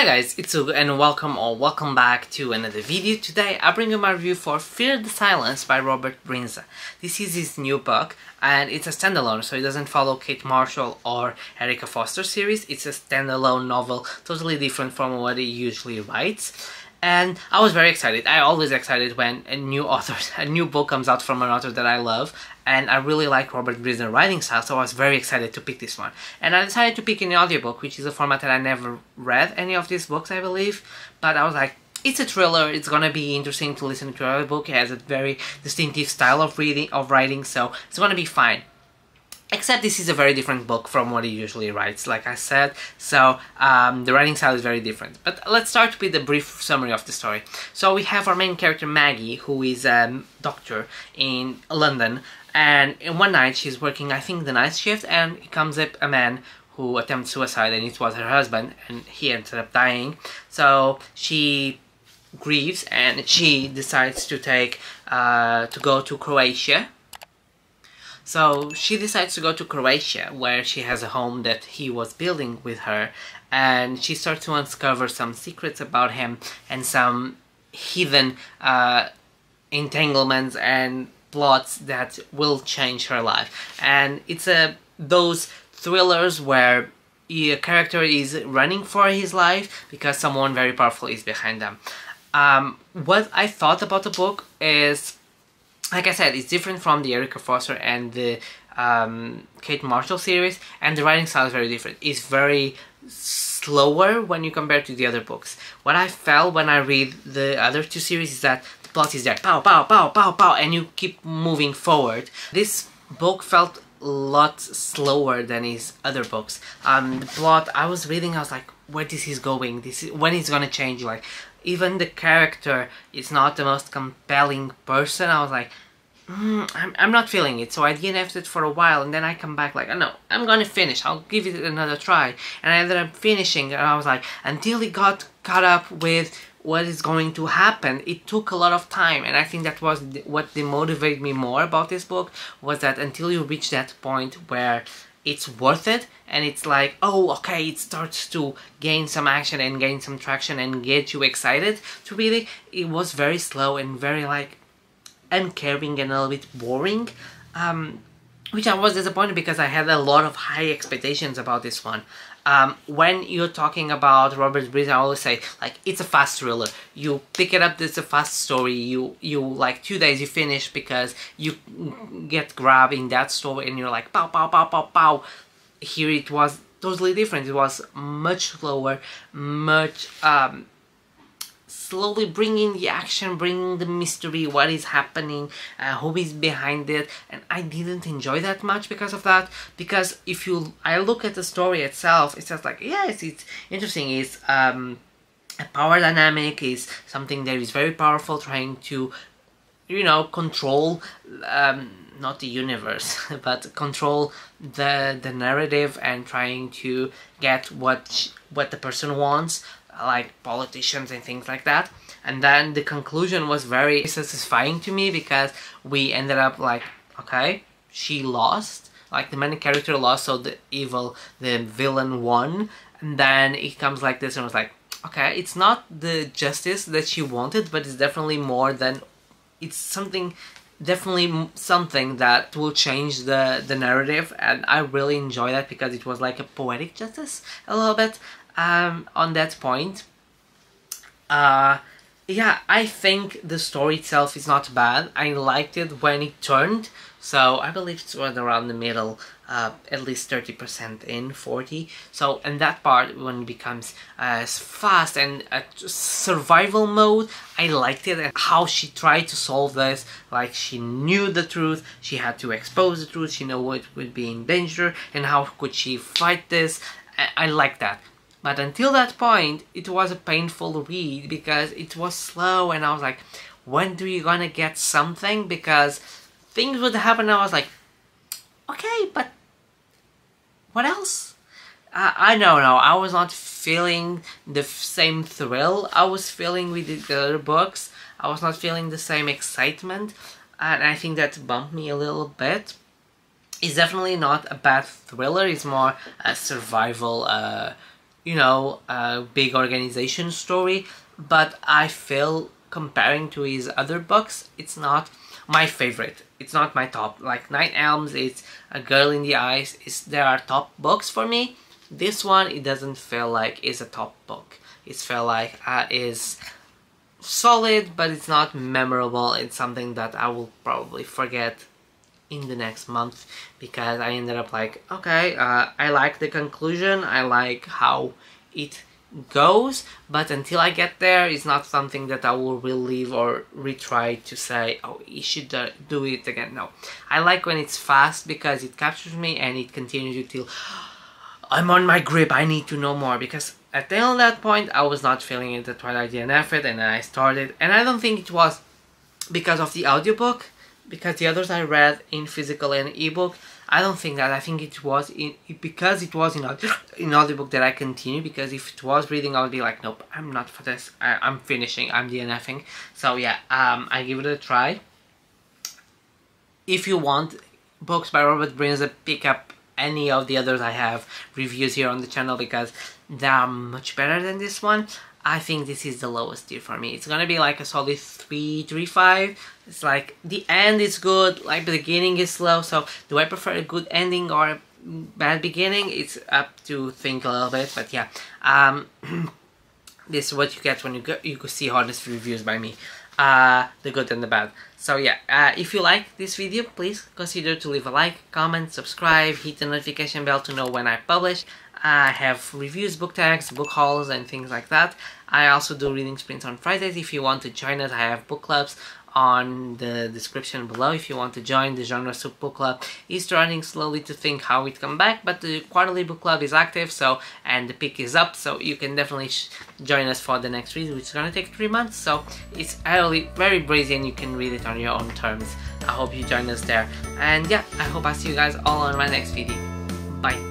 Hi guys, it's Ugo and welcome back to another video. Today I bring you my review for Fear the Silence by Robert Bryndza. This is his new book and it's a standalone, so it doesn't follow Kate Marshall or Erica Foster series. It's a standalone novel, totally different from what he usually writes. And I was very excited. I always excited when a new book comes out from an author that I love. And I really like Robert Bryndza's writing style, so I was very excited to pick this one. And I decided to pick an audiobook, which is a format that I never read any of these books, I believe. But I was like, it's a thriller, it's gonna be interesting to listen to a book. It has a very distinctive style of writing, so it's gonna be fine. Except this is a very different book from what he usually writes, like I said, so the writing style is very different. But let's start with a brief summary of the story. So we have our main character Maggie, who is a doctor in London, and one night she's working, I think, the night shift, and it comes up a man who attempts suicide, and it was her husband, and he ended up dying. So she grieves, and she decides to go to Croatia. So she decides to go to Croatia, where she has a home that he was building with her, and she starts to uncover some secrets about him and some hidden entanglements and plots that will change her life. And it's those thrillers where a character is running for his life because someone very powerful is behind them. What I thought about the book is, like I said, it's different from the Erica Foster and the Kate Marshall series, and the writing style is very different. It's very slower when you compare to the other books. What I felt when I read the other two series is that the plot is there, pow, pow, pow, pow, pow, and you keep moving forward. This book felt a lot slower than his other books. The plot, I was reading, I was like, where this is going? When it's gonna change? Like, even the character is not the most compelling person. I was like, I'm not feeling it. So I DNF'd it for a while, and then I come back like, oh no, I'm gonna finish. I'll give it another try. And I ended up finishing, and I was like, until it got caught up with what is going to happen, it took a lot of time. And I think that was what demotivated me more about this book, was that until you reach that point where it's worth it, and it's like, oh, okay, it starts to gain some action and gain some traction and get you excited to read it, it was very slow and very, like, uncaring and a little bit boring, which I was disappointed because I had a lot of high expectations about this one. When you're talking about Robert Bryndza, I always say, like, it's a fast thriller. You pick it up, it's a fast story. You like 2 days you finish because you get grabbed in that story and you're like, pow, pow, pow, pow, pow. Here it was totally different. It was much slower, much slowly bringing the action, bringing the mystery, what is happening, who is behind it, and I didn't enjoy that much because of that. Because if I look at the story itself, it's just like, yes, it's interesting. It's a power dynamic, is something that is very powerful, trying to, you know, control not the universe, but control the narrative, and trying to get what the person wants, like politicians and things like that. And then the conclusion was very satisfying to me, because we ended up like, okay, she lost, like the main character lost, so the villain won. And then it comes like this, and I was like, okay, it's not the justice that she wanted, but it's definitely more than, it's something, definitely something that will change the narrative. And I really enjoy that, because it was like a poetic justice a little bit on that point. Yeah, I think the story itself is not bad. I liked it when it turned, so I believe it was around the middle, at least 30% in, 40. So in that part, when it becomes fast and a survival mode, I liked it, and how she tried to solve this. Like, she knew the truth, she had to expose the truth, she knew it would be in danger, and how could she fight this. I like that. But until that point, it was a painful read, because it was slow, and I was like, when do you gonna get something? Because things would happen, and I was like, okay, but what else? I don't know, I was not feeling the same thrill I was feeling with the other books. I was not feeling the same excitement, and I think that bumped me a little bit. It's definitely not a bad thriller, it's more a survival you know, a big organization story, but I feel comparing to his other books, it's not my favorite. It's not my top. Like Nine Elms, it's A Girl in the Ice. There are top books for me. This one, it doesn't feel like is a top book. It feel like is solid, but it's not memorable. It's something that I will probably forget in the next month, because I ended up like, okay, I like the conclusion, I like how it goes, but until I get there, it's not something that I will relive or retry to say, oh, you should do it again. No, I like when it's fast because it captures me and it continues until I'm on my grip, I need to know more, because at that point I was not feeling it, that's why I did an effort, and then I started, and I don't think it was because of the audiobook, because the others I read in physical and ebook, I don't think that. I think it was because it was in audiobook that I continued, because if it was reading I would be like, nope, I'm not for this, I'm finishing, I'm DNFing. So yeah, I give it a try. If you want books by Robert Bryndza, pick up any of the others I have reviews here on the channel, because they are much better than this one. I think this is the lowest tier for me. It's gonna be like a solid 3.35. It's like the end is good, like the beginning is slow. So do I prefer a good ending or a bad beginning? It's up to think a little bit. But yeah, this is what you get when you see honest reviews by me. The good and the bad. So yeah, if you like this video, please consider to leave a like, comment, subscribe, hit the notification bell to know when I publish. I have reviews, book tags, book hauls, and things like that. I also do reading sprints on Fridays. If you want to join us, I have book clubs on the description below. If you want to join, the Genre Soup Book Club is starting slowly to think how it come back, but the quarterly book club is active, so, and the pick is up, so you can definitely join us for the next read, which is gonna take 3 months. So it's early, very breezy, and you can read it on your own terms. I hope you join us there, and yeah, I hope I see you guys all on my next video. Bye.